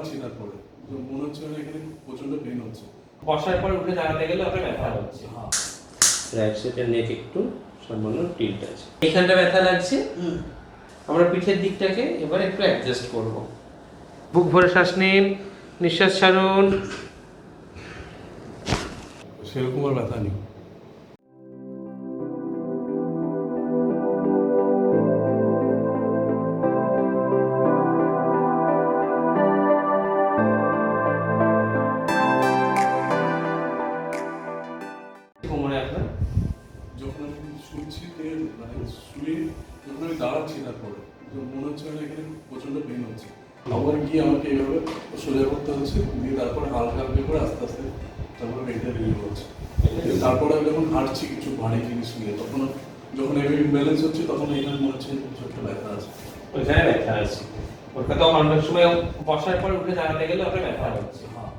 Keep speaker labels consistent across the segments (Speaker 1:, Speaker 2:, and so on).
Speaker 1: দাঁড়াচ্ছি তারপরে তো মনে হচ্ছে এখানে প্রচন্ড পেন হচ্ছে।
Speaker 2: বসার পর উঠে দাঁড়াতে গেলে আপনার ব্যথা হচ্ছে।
Speaker 1: হ্যাঁ,
Speaker 2: রাইট সাইডের নেক একটু সামান্য টিল্ট আছে, এইখানটা ব্যথা লাগছে। আমরা পিঠের দিকটাকে এবার একটু অ্যাডজাস্ট করব। বুক ভরে শ্বাস নিন, নিঃশ্বাস ছাড়ুন।
Speaker 1: সেরকম আর ব্যথা নেই।
Speaker 2: কোমরে আপনার
Speaker 1: যখন আমি শুনছি মানে শুয়ে যখন আমি দাঁড়াচ্ছি তারপরে তো মনে হচ্ছে এখানে প্রচন্ড পেন হচ্ছে। আবার গিয়ে আমাকে এইভাবে সোজা করতে হচ্ছে, দিয়ে তারপরে হালকা হালকা করে আস্তে আস্তে তারপরে পেনটা রিলিভ হচ্ছে। তারপরে আমি যখন হাঁটছি কিছু ভারী জিনিস নিয়ে তখন যখন আমি ইমব্যালেন্স হচ্ছে তখন এখানে মনে হচ্ছে কিছু একটা ব্যথা আছে।
Speaker 2: ওইখানে ব্যথা আছে, ওটা তো অনেক সময় বসার পর উঠে দাঁড়াতে গেলে আপনার ব্যথা হচ্ছে।
Speaker 1: হ্যাঁ,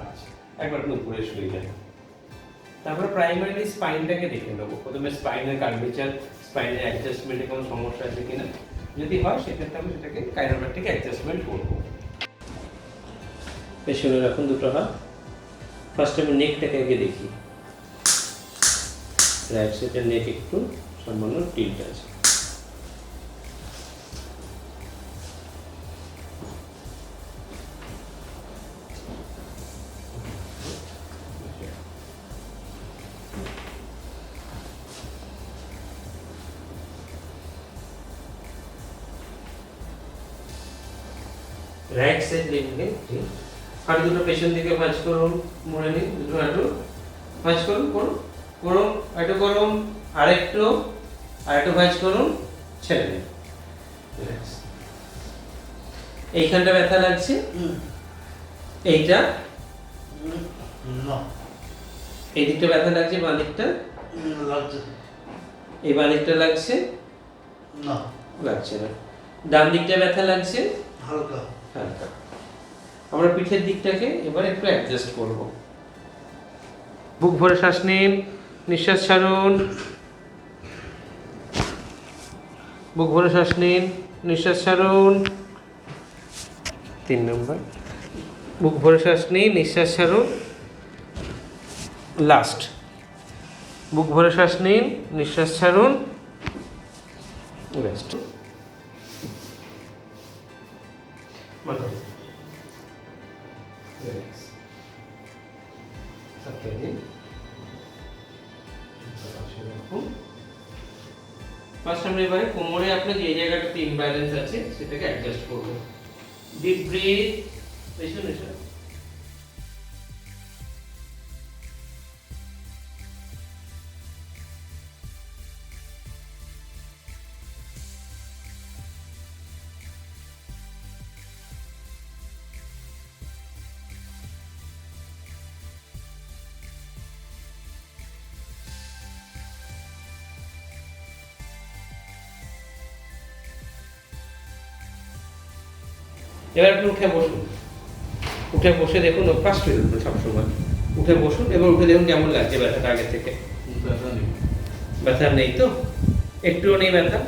Speaker 2: আচ্ছা, একবার একটু উপরে শুয়ে যান। তারপরে প্রাইমারি স্পাইনটাকে দেখে নেবো। প্রথমে স্পাইনের কার্ভেচার, স্পাইনের অ্যাডজাস্টমেন্টে কোনো সমস্যা আছে কিনা। যদি হয় সেক্ষেত্রে আমি সেটাকে কাইরোপ্র্যাকটিক অ্যাডজাস্টমেন্ট করবো। পেছনে রাখুন দুটো হাত। ফার্স্ট আমি নেকটাকে আগে দেখি। রাইট সাইডের নেক একটু সামান্য টিল্ট আছে। রাইট সাইড লিখবে, হাঁটু দুটো পেছন দিকে ভাঁজ করুন, মনে নিন দুটো হাঁটু ভাঁজ করুন, করুন করুন, একটু করুন, আরেকটু ভাঁজ করুন, ছেড়ে দিন। এইখানটা ব্যথা লাগছে, এইটা এই দিকটা ব্যথা লাগছে, বাঁ দিকটা
Speaker 3: লাগছে
Speaker 2: এই বাঁ দিকটা লাগছে
Speaker 3: না,
Speaker 2: লাগছে না। ডান দিকটা ব্যথা লাগছে
Speaker 3: হালকা
Speaker 2: হালকা। আমরা পিঠের দিকটাকে এবার একটু অ্যাডজাস্ট করব। বুক ভরে শ্বাস নিন, নিঃশ্বাস ছাড়ুন। বুক ভরে শ্বাস নিন, নিঃশ্বাস ছাড়ুন। 3 নম্বর, বুক ভরে শ্বাস নিন, নিঃশ্বাস ছাড়ুন। লাস্ট, বুক ভরে শ্বাস নিন, নিঃশ্বাস ছাড়ুন, রেস্ট। ফার্স্ট আমরা এবারে কোমরে আপনার যে জায়গাটাতে ইমব্যালেন্স আছে সেটাকে অ্যাডজাস্ট করব। ডিপ ব্রিথ, পেছনে এসে এবার আপনি উঠে বসুন। উঠে বসে দেখুন অভ্যাস হয়ে উঠবে সবসময়। উঠে বসুন, এবার উঠে দেখুন কেমন লাগছে ব্যথাটা আগে থেকে।
Speaker 1: ব্যথা নেই,
Speaker 2: ব্যথা নেই তো? একটুও নেই ব্যথা?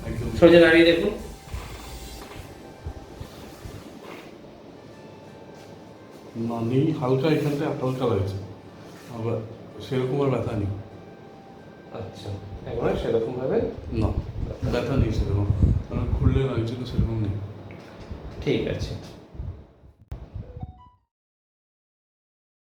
Speaker 1: একদম
Speaker 2: সোজা দাঁড়িয়ে দেখুন।
Speaker 1: না নেই, হালকা এখানটা হালকা লাগছে, আবার সেরকম আর ব্যথা নেই।
Speaker 2: আচ্ছা, এবার সেরকম ভাবে
Speaker 1: না, ব্যথা নেই সেরকম, কারণ খুললে লাগছিল সেরকম নেই।
Speaker 2: ঠিক আছে।